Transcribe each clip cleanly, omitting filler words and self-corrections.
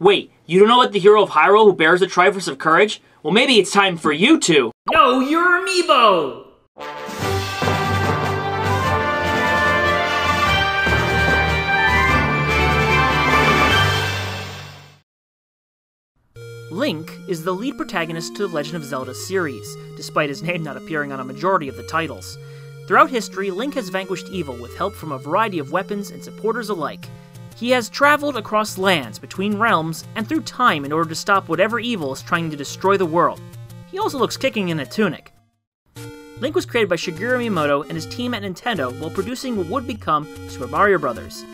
Wait, you don't know what the hero of Hyrule who bears the Triforce of Courage? Well, maybe it's time for you to know your amiibo! Link is the lead protagonist to the Legend of Zelda series, despite his name not appearing on a majority of the titles. Throughout history, Link has vanquished evil with help from a variety of weapons and supporters alike. He has traveled across lands, between realms, and through time in order to stop whatever evil is trying to destroy the world. He also looks kicking in a tunic. Link was created by Shigeru Miyamoto and his team at Nintendo while producing what would become Super Mario Bros.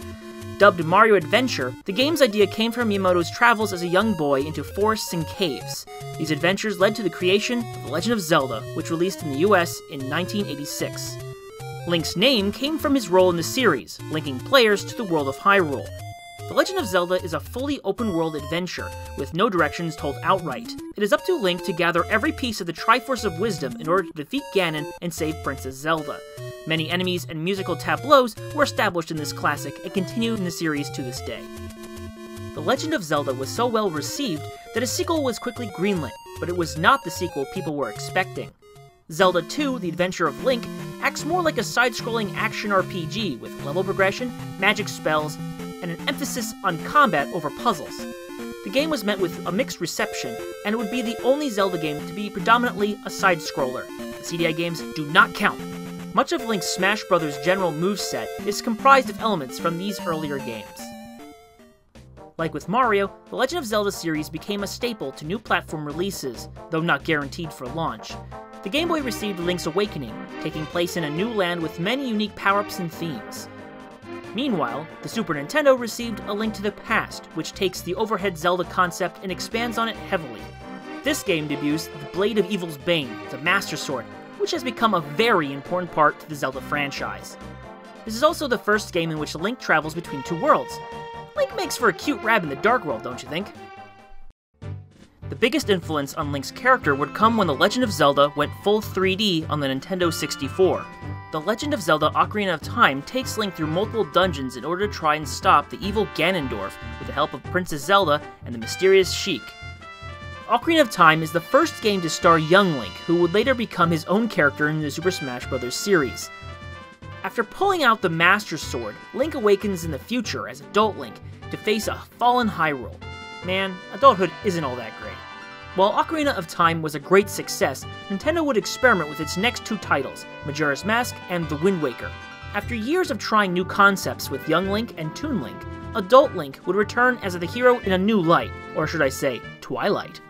Dubbed Mario Adventure, the game's idea came from Miyamoto's travels as a young boy into forests and caves. These adventures led to the creation of The Legend of Zelda, which released in the US in 1986. Link's name came from his role in the series, linking players to the world of Hyrule. The Legend of Zelda is a fully open-world adventure, with no directions told outright. It is up to Link to gather every piece of the Triforce of Wisdom in order to defeat Ganon and save Princess Zelda. Many enemies and musical tableaus were established in this classic and continue in the series to this day. The Legend of Zelda was so well received that a sequel was quickly greenlit, but it was not the sequel people were expecting. Zelda 2: The Adventure of Link acts more like a side-scrolling action RPG with level progression, magic spells, and an emphasis on combat over puzzles. The game was met with a mixed reception, and it would be the only Zelda game to be predominantly a side-scroller. The CDI games do not count. Much of Link's Smash Bros. General moveset is comprised of elements from these earlier games. Like with Mario, the Legend of Zelda series became a staple to new platform releases, though not guaranteed for launch. The Game Boy received Link's Awakening, taking place in a new land with many unique power-ups and themes. Meanwhile, the Super Nintendo received A Link to the Past, which takes the overhead Zelda concept and expands on it heavily. This game debuts the Blade of Evil's Bane, the Master Sword, which has become a very important part to the Zelda franchise. This is also the first game in which Link travels between two worlds. Link makes for a cute Rab in the Dark World, don't you think? The biggest influence on Link's character would come when The Legend of Zelda went full 3D on the Nintendo 64. The Legend of Zelda Ocarina of Time takes Link through multiple dungeons in order to try and stop the evil Ganondorf with the help of Princess Zelda and the mysterious Sheik. Ocarina of Time is the first game to star young Link, who would later become his own character in the Super Smash Bros. Series. After pulling out the Master Sword, Link awakens in the future as adult Link to face a fallen Hyrule. Man, adulthood isn't all that great. While Ocarina of Time was a great success, Nintendo would experiment with its next two titles, Majora's Mask and The Wind Waker. After years of trying new concepts with young Link and Toon Link, adult Link would return as the hero in a new light, or should I say, Twilight.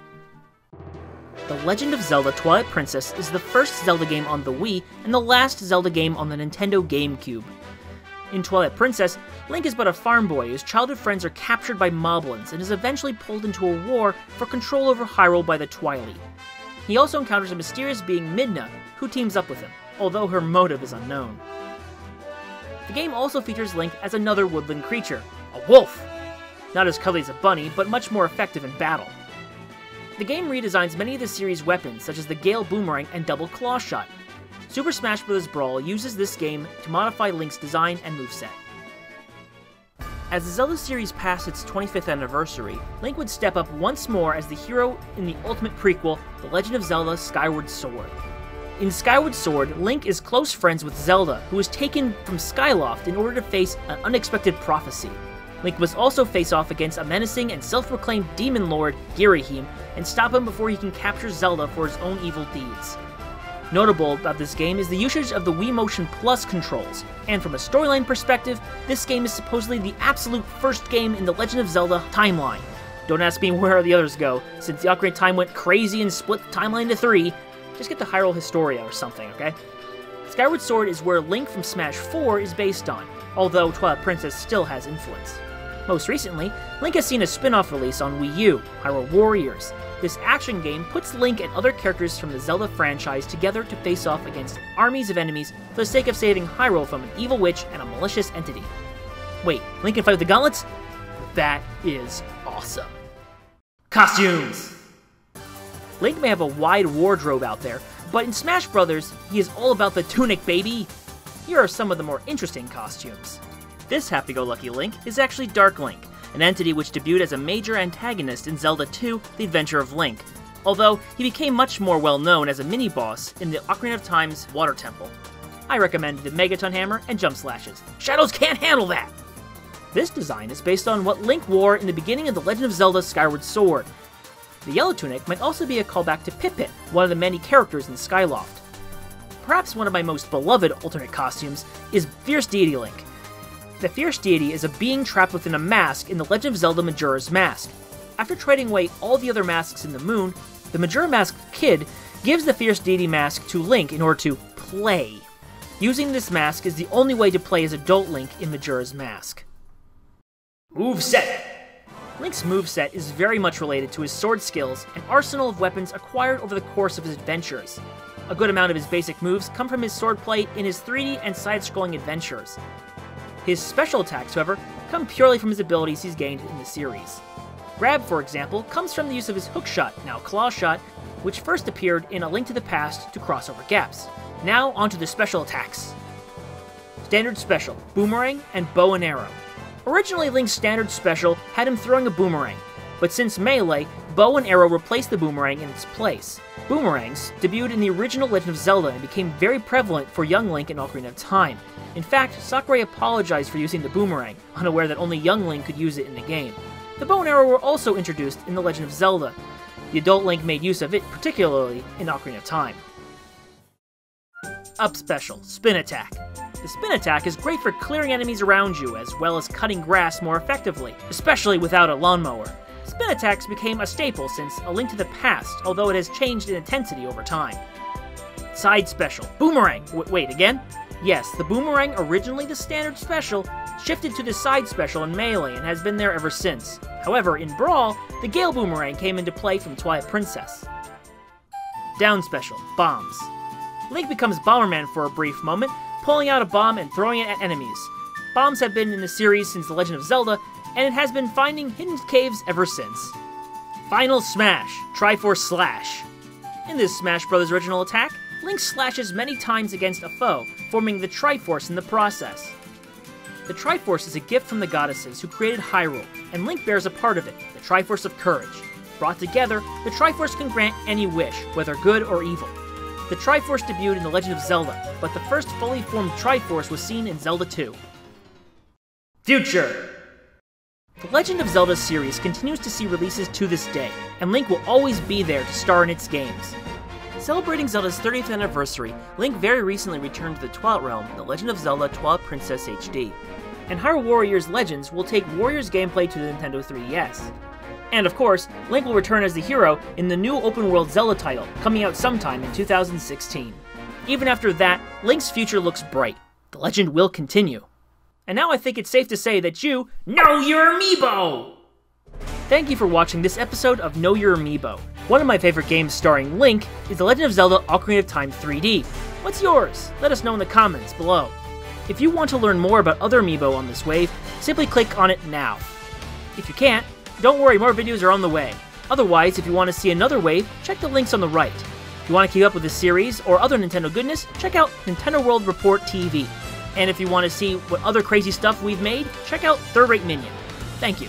The Legend of Zelda Twilight Princess is the first Zelda game on the Wii and the last Zelda game on the Nintendo GameCube. In Twilight Princess, Link is but a farm boy whose childhood friends are captured by moblins and is eventually pulled into a war for control over Hyrule by the Twilight. He also encounters a mysterious being Midna, who teams up with him, although her motive is unknown. The game also features Link as another woodland creature, a wolf! Not as cuddly as a bunny, but much more effective in battle. The game redesigns many of the series' weapons, such as the Gale Boomerang and Double Claw Shot. Super Smash Bros. Brawl uses this game to modify Link's design and moveset. As the Zelda series passed its 25th anniversary, Link would step up once more as the hero in the ultimate prequel, The Legend of Zelda: Skyward Sword. In Skyward Sword, Link is close friends with Zelda, who is taken from Skyloft in order to face an unexpected prophecy. Link must also face off against a menacing and self-proclaimed demon lord, Girahim, and stop him before he can capture Zelda for his own evil deeds. Notable about this game is the usage of the Wii Motion Plus controls, and from a storyline perspective, this game is supposedly the absolute first game in the Legend of Zelda timeline. Don't ask me where the others go, since the Ocarina of Time went crazy and split the timeline into 3, just get the Hyrule Historia or something, okay? Skyward Sword is where Link from Smash 4 is based on, although Twilight Princess still has influence. Most recently, Link has seen a spin-off release on Wii U, Hyrule Warriors. This action game puts Link and other characters from the Zelda franchise together to face off against armies of enemies for the sake of saving Hyrule from an evil witch and a malicious entity. Wait, Link can fight with the gauntlets? That is awesome. Costumes! Link may have a wide wardrobe out there, but in Smash Bros., he is all about the tunic, baby! Here are some of the more interesting costumes. This happy-go-lucky Link is actually Dark Link. an entity which debuted as a major antagonist in Zelda 2: The Adventure of Link, although he became much more well known as a mini-boss in the Ocarina of Time's Water Temple. I recommend the Megaton Hammer and Jump Slashes. Shadows can't handle that! This design is based on what Link wore in the beginning of The Legend of Zelda: Skyward Sword. The yellow tunic might also be a callback to Pip-Pip, one of the many characters in Skyloft. Perhaps one of my most beloved alternate costumes is Fierce Deity Link. The Fierce Deity is a being trapped within a mask in The Legend of Zelda: Majora's Mask. After trading away all the other masks in the moon, the Majora Masked Kid gives the Fierce Deity mask to Link in order to play. Using this mask is the only way to play as adult Link in Majora's Mask. Moveset! Link's moveset is very much related to his sword skills and arsenal of weapons acquired over the course of his adventures. A good amount of his basic moves come from his swordplay in his 3D and side-scrolling adventures. His special attacks, however, come purely from his abilities he's gained in the series. Grab, for example, comes from the use of his hook shot, now claw shot, which first appeared in A Link to the Past to cross over gaps. Now onto the special attacks. Standard Special, Boomerang, and Bow and Arrow. Originally, Link's standard special had him throwing a boomerang, but since Melee, Bow and Arrow replaced the boomerang in its place. Boomerangs debuted in the original Legend of Zelda and became very prevalent for young Link in Ocarina of Time. In fact, Sakurai apologized for using the boomerang, unaware that only young Link could use it in the game. The Bow and Arrow were also introduced in The Legend of Zelda. The adult Link made use of it, particularly in Ocarina of Time. Up Special, Spin Attack. The Spin Attack is great for clearing enemies around you, as well as cutting grass more effectively, especially without a lawnmower. Spin attacks became a staple since A Link to the Past, although it has changed in intensity over time. Side Special, Boomerang. Wait, again? Yes, the Boomerang, originally the standard special, shifted to the Side Special in Melee and has been there ever since. However, in Brawl, the Gale Boomerang came into play from Twilight Princess. Down Special, Bombs. Link becomes Bomberman for a brief moment, pulling out a bomb and throwing it at enemies. Bombs have been in the series since The Legend of Zelda, and it has been finding hidden caves ever since. Final Smash, Triforce Slash. In this Smash Bros. Original attack, Link slashes many times against a foe, forming the Triforce in the process. The Triforce is a gift from the goddesses who created Hyrule, and Link bears a part of it, the Triforce of Courage. Brought together, the Triforce can grant any wish, whether good or evil. The Triforce debuted in The Legend of Zelda, but the first fully formed Triforce was seen in Zelda 2. Future! The Legend of Zelda series continues to see releases to this day, and Link will always be there to star in its games. Celebrating Zelda's 30th anniversary, Link very recently returned to the Twilight Realm in The Legend of Zelda Twilight Princess HD, and Hyrule Warriors Legends will take Warriors gameplay to the Nintendo 3DS. And of course, Link will return as the hero in the new open-world Zelda title, coming out sometime in 2016. Even after that, Link's future looks bright. The legend will continue. And now I think it's safe to say that you know your amiibo! Thank you for watching this episode of Know Your Amiibo. One of my favorite games starring Link is The Legend of Zelda Ocarina of Time 3D. What's yours? Let us know in the comments below. If you want to learn more about other amiibo on this wave, simply click on it now. If you can't, don't worry, more videos are on the way. Otherwise, if you want to see another wave, check the links on the right. If you want to keep up with this series or other Nintendo goodness, check out NintendoWorldReportTV. And if you want to see what other crazy stuff we've made, check out Third Rate Minion. Thank you.